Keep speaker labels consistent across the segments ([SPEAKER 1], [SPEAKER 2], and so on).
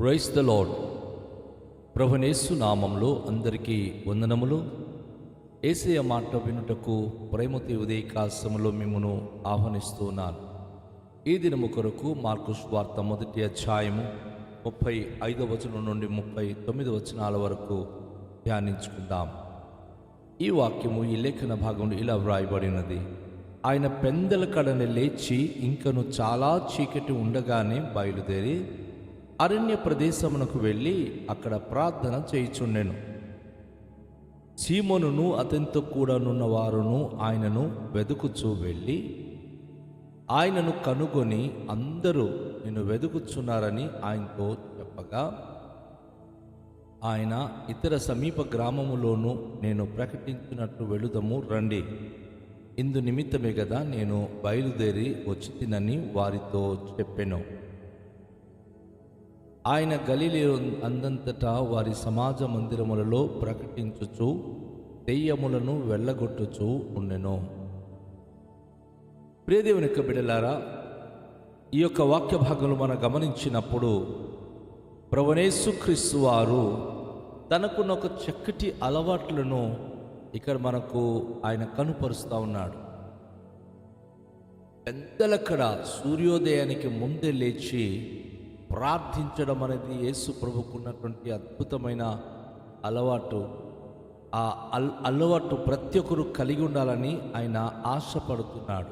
[SPEAKER 1] Praise the lord. ప్రభునేసు నామంలో అందరికీ వందనములు. యేసయ్య మాట వినుటకు ప్రేమతో ఉదయకాశములో మిమ్మును ఆహ్వానిస్తున్నాను. ఈ దినము కొరకు మార్కు సువార్త 1వ అధ్యాయము 35వ వచనం నుండి 39వ వచనాల వరకు ధ్యానించుకుందాం. ఈ వాక్యము, ఈ లేఖన భాగంలో ఇలా వ్రాయబడినది: ఆయన పెందల కడని లేచి ఇంకను చాలా చీకటి ఉండగానే బయలుదేరి అరణ్య ప్రదేశమునకు వెళ్ళి అక్కడ ప్రార్థన చేయుచుండెను. సీమోనును అతనితో కూడా నున్న వారును ఆయనను వెదుకుచూ వెళ్ళి ఆయనను కనుగొని, అందరూ నిన్ను వెదుకుచున్నారని ఆయనతో చెప్పగా, ఆయన, ఇతర సమీప గ్రామములోనూ నేను ప్రకటించినట్టు వెళుదము రండి, ఇందు నిమిత్తమే కదా నేను బయలుదేరి వచ్చి తినని వారితో చెప్పెను. ఆయన గలిలయ అందంతటా వారి సమాజ మందిరములలో ప్రకటించుచు దెయ్యములను వెళ్ళగొట్టుచూ ఉండెను. ప్రియదేవుని యొక్క బిడ్డలారా, ఈ యొక్క వాక్య భాగంలో మనం గమనించినప్పుడు ప్రభువైన యేసుక్రీస్తు వారు తనకున్న ఒక చక్కటి అలవాట్లను ఇక్కడ మనకు ఆయన కనుపరుస్తూ ఉన్నాడు. పెద్దలక్కడ సూర్యోదయానికి ముందే లేచి ప్రార్థించడం అనేది యేసు ప్రభుకున్నటువంటి అద్భుతమైన అలవాటు. ఆ అలవాటు ప్రతి ఒక్కరు కలిగి ఉండాలని ఆయన ఆశపడుతున్నాడు.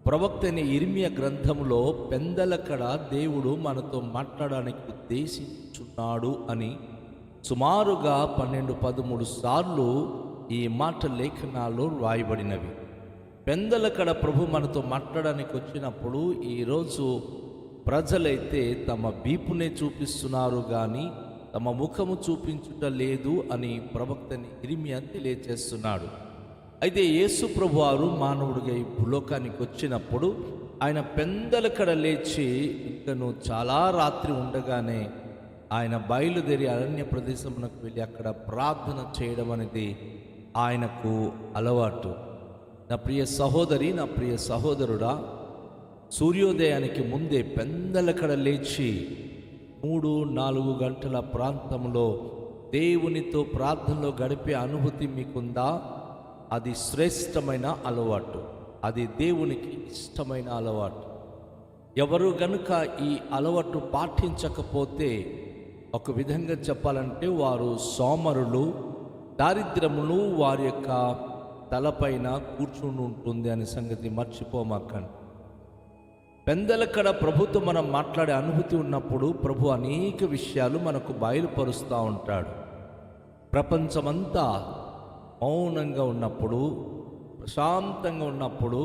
[SPEAKER 1] ప్రవక్త అయిన ఇర్మియా గ్రంథంలో పెందలక్కడ దేవుడు మనతో మాట్లాడడానికి ఉద్దేశించున్నాడు అని సుమారుగా 12-13 సార్లు ఈ మాట లేఖనాల్లో రాయబడినవి. పెందలక్కడ ప్రభు మనతో మాట్లాడడానికి వచ్చినప్పుడు ఈరోజు ప్రజలైతే తమ వీపునే చూపిస్తున్నారు కానీ తమ ముఖము చూపించుట లేదు అని ప్రవక్తని ఇర్మియా తెలియచేస్తున్నాడు. అయితే యేసు ప్రభు వారు మానవుడిగా ఈ భూలోకానికి వచ్చినప్పుడు ఆయన పెందలకడ లేచి ఇంకను చాలా రాత్రి ఉండగానే ఆయన బయలుదేరి అరణ్య ప్రదేశమునకు వెళ్ళి అక్కడ ప్రార్థన చేయడం అనేది ఆయనకు అలవాటు. నా ప్రియ సహోదరి, నా ప్రియ సహోదరుడా, సూర్యోదయానికి ముందే పెందలకడ లేచి 3-4 గంటల ప్రాంతంలో దేవునితో ప్రార్థనలో గడిపే అనుభూతి మీకుందా? అది శ్రేష్టమైన అలవాటు, అది దేవునికి ఇష్టమైన అలవాటు. ఎవరు గనుక ఈ అలవాటు పాటించకపోతే, ఒక విధంగా చెప్పాలంటే వారు సోమరులు, దారిద్ర్యమును వారి యొక్క తలపైన కూర్చుని ఉంటుంది అనే సంగతి మర్చిపోమాకండి. పెందలకడ ప్రభుతో మనం మాట్లాడే అనుభూతి ఉన్నప్పుడు ప్రభు అనేక విషయాలు మనకు బయలుపరుస్తూ ఉంటాడు. ప్రపంచమంతా మౌనంగా ఉన్నప్పుడు, ప్రశాంతంగా ఉన్నప్పుడు,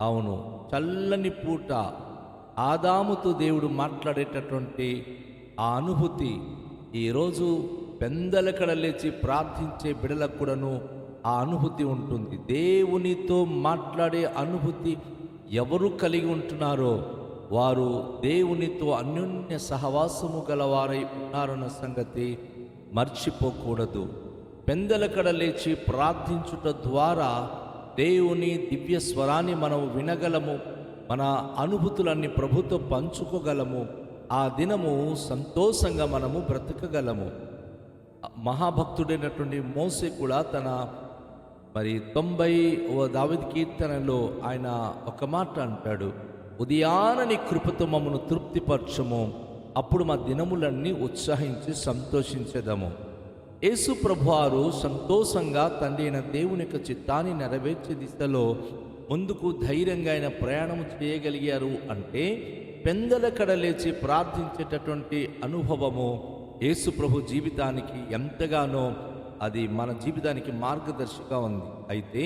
[SPEAKER 1] అవును, చల్లని పూట ఆదాముతో దేవుడు మాట్లాడేటటువంటి ఆ అనుభూతి ఈరోజు పెందలకడ లేచి ప్రార్థించే బిడలకు కూడాను ఆ అనుభూతి ఉంటుంది. దేవునితో మాట్లాడే అనుభూతి ఎవరు కలిగి ఉంటున్నారో వారు దేవునితో అన్యోన్య సహవాసము గలవారై ఉన్నారన్న సంగతి మర్చిపోకూడదు. పెందలకడ లేచి ప్రార్థించుట ద్వారా దేవుని దివ్య స్వరాన్ని మనం వినగలము, మన అనుభూతులన్నీ ప్రభుతో పంచుకోగలము, ఆ దినము సంతోషంగా మనము బ్రతకగలము. మహాభక్తుడైనటువంటి మోసే కూడా తన 90వ దావీదు కీర్తనలో ఆయన ఒక మాట అంటాడు: ఉదయాన నీ కృపతో మమ్మను తృప్తిపరచము, అప్పుడు మా దినములన్నీ ఉత్సాహించి సంతోషించేదము. యేసు ప్రభువారు సంతోషంగా తండ్రి అయిన దేవుని యొక్క చిత్తాన్ని నెరవేర్చే దిశలో ముందుకు ధైర్యంగా ఆయన ప్రయాణం చేయగలిగారు అంటే పెందలకడ లేచి ప్రార్థించేటటువంటి అనుభవము యేసు ప్రభు జీవితానికి ఎంతగానో అది మన జీవితానికి మార్గదర్శిగా ఉంది. అయితే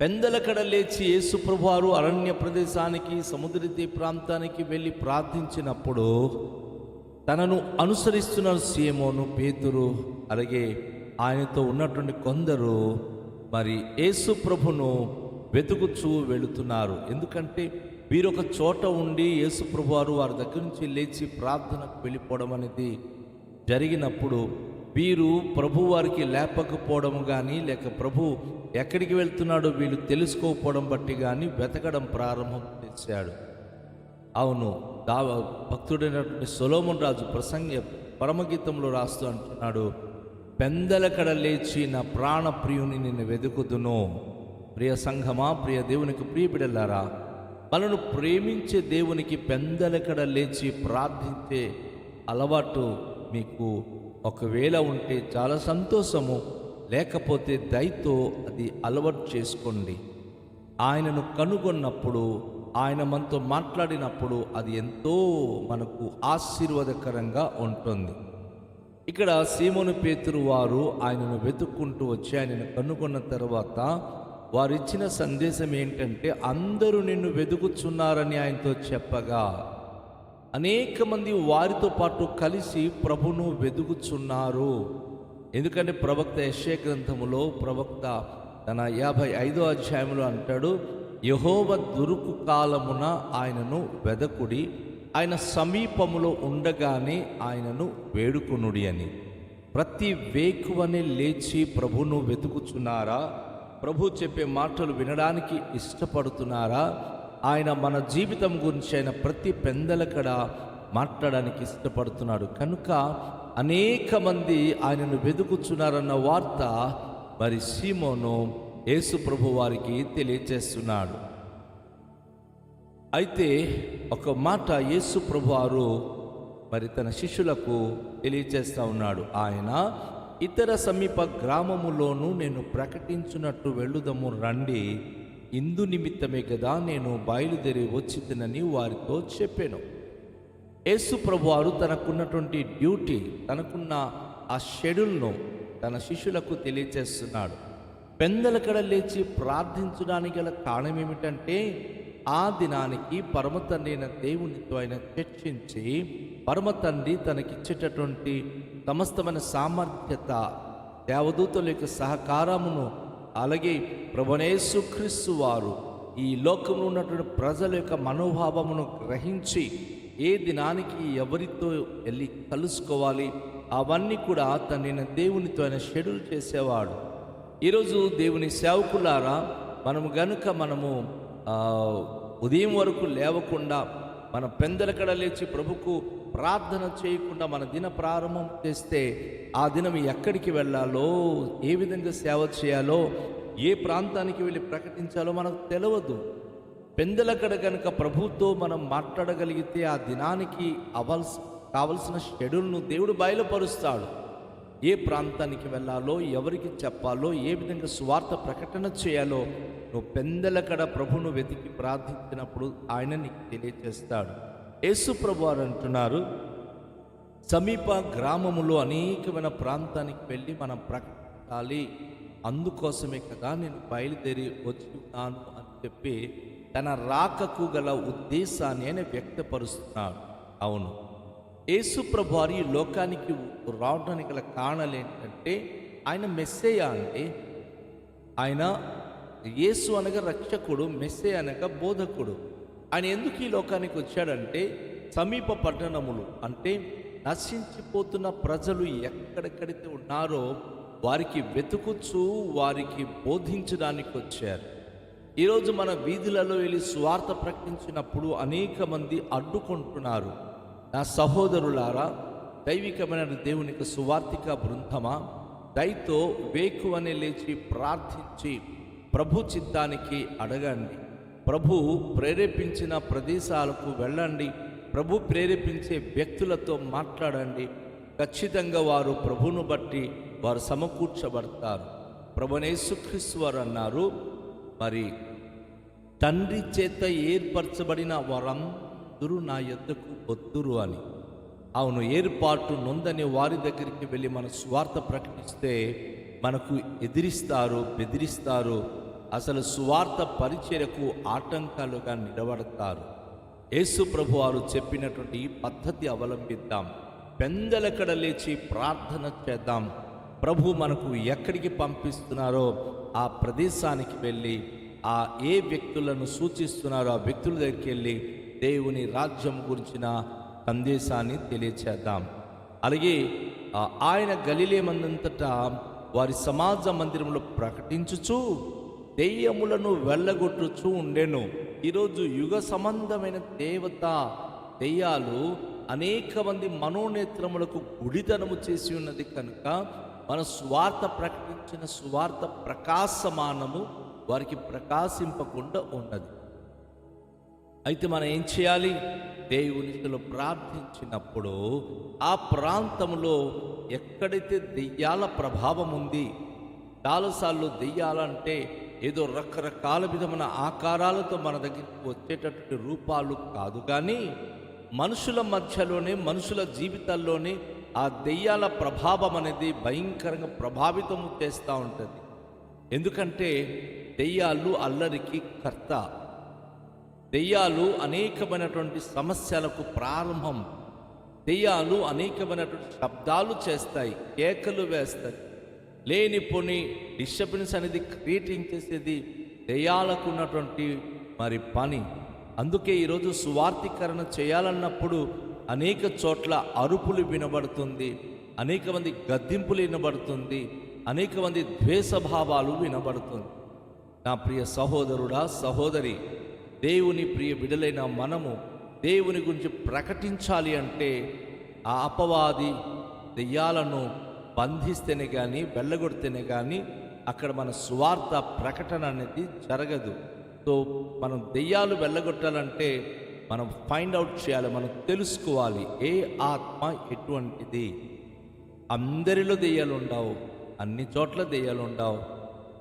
[SPEAKER 1] పెందలకడ లేచి యేసు ప్రభువారు అరణ్య ప్రదేశానికి, సముద్రతీ ప్రాంతానికి వెళ్ళి ప్రార్థించినప్పుడు తనను అనుసరిస్తున్న సీమోను, పేతురు, అలాగే ఆయనతో ఉన్నటువంటి కొందరు మరి యేసు ప్రభును వెతుకుచూ వెళుతున్నారు. ఎందుకంటే వీరొక చోట ఉండి యేసు ప్రభువారు వారి దగ్గర నుంచి లేచి ప్రార్థనకు వెళ్ళిపోవడం అనేది జరిగినప్పుడు వీరు ప్రభు వారికి లేపకపోవడం కానీ, లేక ప్రభు ఎక్కడికి వెళ్తున్నాడో వీళ్ళు తెలుసుకోకపోవడం బట్టి కానీ వెతకడం ప్రారంభం చేశాడు. అవును, దా భక్తుడైనటువంటి సొలొమోను రాజు పరమగీతంలో రాస్తూ అంటున్నాడు, పెందలకడ లేచి నా ప్రాణ ప్రియుని నిన్ను వెతుకుదును. ప్రియ సంఘమా, ప్రియ దేవునికి ప్రియ బిడ్డలారా, మనను ప్రేమించే దేవునికి పెందలకడ లేచి ప్రార్థించే అలవాటు మీకు ఒకవేళ ఉంటే చాలా సంతోషము, లేకపోతే దయతో అది అలవాటు చేసుకోండి. ఆయనను కనుగొన్నప్పుడు, ఆయన మనతో మాట్లాడినప్పుడు అది ఎంతో మనకు ఆశీర్వాదకరంగా ఉంటుంది. ఇక్కడ సీమోను పేతురు వారు ఆయనను వెతుక్కుంటూ వచ్చి ఆయనను కనుగొన్న తర్వాత వారిచ్చిన సందేశం ఏంటంటే, అందరూ నిన్ను వెతుకుచున్నారని ఆయనతో చెప్పగా అనేక మంది వారితో పాటు కలిసి ప్రభును వెతుకుచున్నారు. ఎందుకంటే ప్రవక్త యెషయా గ్రంథములో ప్రవక్త తన 55వ అధ్యాయంలో అంటాడు, యెహోవా దొరుకు కాలమున ఆయనను వెదకుడి, ఆయన సమీపములో ఉండగానే ఆయనను వేడుకొనుడి అని. ప్రతి వేకువనే లేచి ప్రభును వెతుకుచున్నారా? ప్రభు చెప్పే మాటలు వినడానికి ఇష్టపడుతున్నారా? ఆయన మన జీవితం గురించి ఆయన ప్రతి పెందలకడ మాట్లాడడానికి ఇష్టపడుతున్నాడు. కనుక అనేక మంది ఆయనను వెతుకుచున్నారన్న వార్త మరి సీమోను యేసు ప్రభు వారికి తెలియజేస్తున్నాడు. అయితే ఒక మాట యేసు ప్రభు వారు మరి తన శిష్యులకు తెలియజేస్తూ ఉన్నాడు. ఆయన ఇతర సమీప గ్రామములోనూ నేను ప్రకటించున్నట్టు వెళ్ళుదము రండి, ఇందు నిమిత్తమే కదా నేను బయలుదేరి వచ్చితినని వారితో చెప్పాను. యేసు ప్రభు వారు తనకున్నటువంటి డ్యూటీ, తనకున్న ఆ షెడ్యూల్ను తన శిష్యులకు తెలియజేస్తున్నాడు. పెందలకడ లేచి ప్రార్థించడానికి గల కారణం ఏమిటంటే, ఆ దినానికి పరమతండ్రి అయిన దేవునితో ఆయన చర్చించి పరమతండ్రి తనకిచ్చేటటువంటి సమస్తమైన సామర్థ్యత, దేవదూతల యొక్క సహకారమును, అలాగే ప్రభువైన యేసుక్రీస్తు వారు ఈ లోకంలో ఉన్నటువంటి ప్రజల యొక్క మనోభావమును గ్రహించి ఏ దినానికి ఎవరితో వెళ్ళి కలుసుకోవాలి అవన్నీ కూడా తన దేవునితో ఆయన షెడ్యూల్ చేసేవాడు. ఈరోజు దేవుని సేవకులారా, మనము ఉదయం వరకు లేవకుండా, మన పెందలకడ లేచి ప్రభుకు ప్రార్థన చేయకుండా మన దిన ప్రారంభం చేస్తే ఆ దినం ఎక్కడికి వెళ్ళాలో, ఏ విధంగా సేవ చేయాలో, ఏ ప్రాంతానికి వెళ్ళి ప్రకటించాలో మనకు తెలియదు. పెందలకడ కనుక ప్రభుతో మనం మాట్లాడగలిగితే ఆ దినానికి కావలసిన షెడ్యూల్ను దేవుడు బయలుపరుస్తాడు. ఏ ప్రాంతానికి వెళ్ళాలో, ఎవరికి చెప్పాలో, ఏ విధంగా సువార్త ప్రకటన చేయాలో నువ్వు పెందలకడ ప్రభును వెతికి ప్రార్థించినప్పుడు ఆయన నీకు తెలియజేస్తాడు. యేసు ప్రభు వారు అంటున్నారు, సమీప గ్రామములో అనేకమైన ప్రాంతానికి వెళ్ళి మనం ప్రకటించాలి, అందుకోసమే కదా నేను బయలుదేరి వచ్చున్నాను అని చెప్పి తన రాకకు గల ఉద్దేశాన్ని ఆయన వ్యక్తపరుస్తున్నాడు. అవును, యేసు ప్రభు వారు ఈ లోకానికి రావడానికి గల కారణాలు ఏంటంటే, ఆయన మెస్సయ్య అంటే, ఆయన యేసు అనగా రక్షకుడు, మెస్సయ్య అనగా బోధకుడు. ఆయన ఎందుకు ఈ లోకానికి వచ్చాడంటే, సమీప పట్టణములు అంటే నశించిపోతున్న ప్రజలు ఎక్కడెక్కడైతే ఉన్నారో వారికి వెతుకుచూ వారికి బోధించడానికి వచ్చారు. ఈరోజు మన వీధులలో వెళ్ళి సువార్త ప్రకటించినప్పుడు అనేక మంది అడ్డుకుంటున్నారు. నా సహోదరులారా, దైవికమైన దేవునికి సువార్తిక బృందమా, దయతో వేకువనే లేచి ప్రార్థించి ప్రభు చిత్తానికి అడగండి. ప్రభు ప్రేరేపించిన ప్రదేశాలకు వెళ్ళండి. ప్రభు ప్రేరేపించే వ్యక్తులతో మాట్లాడండి. ఖచ్చితంగా వారు ప్రభును బట్టి వారు సమకూర్చబడతారు. ప్రభువైన యేసుక్రీస్తు వారు అన్నారు, మరి తండ్రి చేత ఏర్పరచబడిన వారందరూ నా యొద్దకు వద్దురు అని. అవును, ఏర్పాటు నొందని వారి దగ్గరికి వెళ్ళి మన సువార్త ప్రకటిస్తే మనకు ఎదిరిస్తారు, బెదిరిస్తారు, అసలు సువార్త పరిచర్యకు ఆటంకాలుగా నిలబడతారు. యేసు ప్రభు వారు చెప్పినటువంటి ఈ పద్ధతి అవలంబిద్దాం. పెందలకడ లేచి ప్రార్థన చేద్దాం. ప్రభు మనకు ఎక్కడికి పంపిస్తున్నారో ఆ ప్రదేశానికి వెళ్ళి ఆ ఏ వ్యక్తులను సూచిస్తున్నారో ఆ వ్యక్తుల దగ్గరికి వెళ్ళి దేవుని రాజ్యం గురించిన సందేశాన్ని తెలియచేద్దాం. అలాగే ఆయన గలిలయమందంతటా వారి సమాజ మందిరంలో ప్రకటించుచు దెయ్యములను వెళ్ళగొట్టుచూ ఉండెను. ఈరోజు యుగ సంబంధమైన దెయ్యాలు అనేక మంది మనోనేత్రములకు గుడితనము చేసి ఉన్నది కనుక మన సువార్త ప్రకటించిన సువార్త ప్రకాశమానము వారికి ప్రకాశింపకుండా ఉన్నది. అయితే మనం ఏం చేయాలి? దేవునిలో ప్రార్థించినప్పుడు ఆ ప్రాంతంలో ఎక్కడైతే దెయ్యాల ప్రభావం ఉంది, చాలాసార్లు దెయ్యాలంటే ఏదో రకరకాల విధమైన ఆకారాలతో మన దగ్గరికి వచ్చేటటువంటి రూపాలు కాదు, కానీ మనుషుల మధ్యలోనే, మనుషుల జీవితాల్లోనే ఆ దెయ్యాల ప్రభావం అనేది భయంకరంగా ప్రభావితము చేస్తూ ఉంటుంది. ఎందుకంటే దెయ్యాలు అల్లరికి కర్త. దెయ్యాలు అనేకమైనటువంటి సమస్యలకు ప్రారంభం. దెయ్యాలు అనేకమైనటువంటి శబ్దాలు చేస్తాయి, కేకలు వేస్తాయి, లేనిపోని డిస్టర్బెన్స్ అనేది క్రియేటింగ్ చేసేది దెయ్యాలకు ఉన్నటువంటి పని. అందుకే ఈరోజు సువార్తీకరణ చేయాలన్నప్పుడు అనేక చోట్ల అరుపులు వినబడుతుంది, అనేక మంది గద్దింపులు వినబడుతుంది, అనేక మంది ద్వేషభావాలు వినబడుతుంది. నా ప్రియ సహోదరుడా, సహోదరి, దేవుని ప్రియ బిడ్డలైన మనము దేవుని గురించి ప్రకటించాలి అంటే ఆ అపవాది దెయ్యాలను బంధిస్తేనే కానీ, వెళ్ళగొడితేనే కానీ అక్కడ మన సువార్త ప్రకటన అనేది జరగదు. సో మనం దెయ్యాలు వెళ్ళగొట్టాలంటే మనం ఫైండ్ అవుట్ చేయాలి, మనం తెలుసుకోవాలి ఏ ఆత్మ ఎటువంటిది. అందరిలో దెయ్యాలు ఉండవు, అన్ని చోట్ల దెయ్యాలు ఉండవు,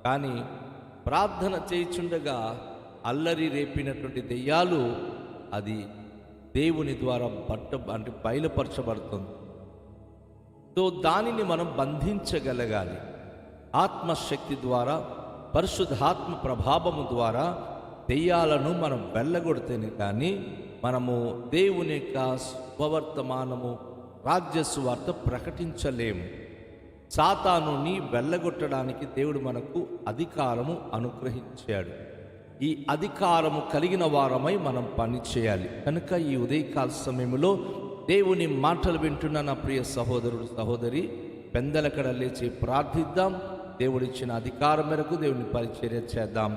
[SPEAKER 1] కానీ ప్రార్థన చేయుచుండగా అల్లరి రేపినటువంటి దెయ్యాలు అది దేవుని ద్వారా బయలుపరచబడుతుంది. సో దానిని మనం బంధించగలగాలి. ఆత్మశక్తి ద్వారా, పరిశుద్ధాత్మ ప్రభావము ద్వారా దెయ్యాలను మనం వెళ్ళగొడితేనే కానీ మనము దేవుని యొక్క శుభవర్తమానము, రాజ్య సువార్త ప్రకటించలేము. సాతానుని వెళ్ళగొట్టడానికి దేవుడు మనకు అధికారము అనుగ్రహించాడు. ఈ అధికారము కలిగిన వారమై మనం పని చేయాలి. కనుక ఈ ఉదయకాల సమయంలో దేవుని మాటలు వింటున్న నా ప్రియ సహోదరుడు, సహోదరి, పెందలకడ లేచి ప్రార్థిద్దాం. దేవుడిచ్చిన అధికారం మేరకు దేవుని పరిచర్య చేద్దాం.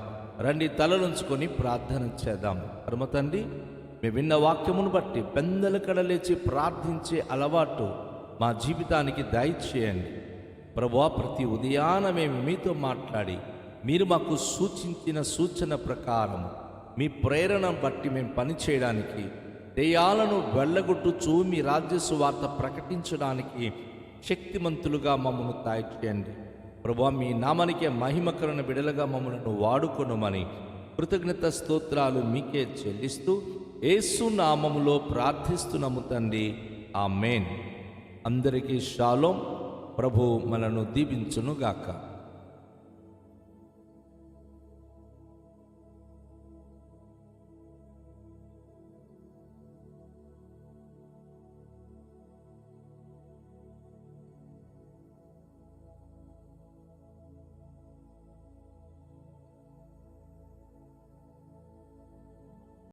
[SPEAKER 1] రండి, తలలుంచుకొని ప్రార్థన చేద్దాం. పరమ తండ్రి, మేము విన్న వాక్యమును బట్టి పెందలకడ లేచి ప్రార్థించే అలవాటు మా జీవితానికి దయచేయండి. ప్రభువా, ప్రతి ఉదయాన మేము మీతో మాట్లాడి మీరు మాకు సూచించిన సూచన ప్రకారం మీ ప్రేరణ బట్టి మేము పనిచేయడానికి, దెయ్యాలను వెళ్ళగొట్టుచూ మీ రాజ్య సువార్త ప్రకటించడానికి శక్తిమంతులుగా మమ్మల్ని దయచేయండి. ప్రభువా, మీ నామానికే మహిమకరణ బిడలుగా మమ్మల్ని వాడుకొనుమని కృతజ్ఞత స్తోత్రాలు మీకే చెల్లిస్తూ యేసు నామములో ప్రార్థిస్తున్నాము తండ్రి, ఆమేన్. అందరికీ షాలోం. ప్రభు మనను దీవించునుగాక.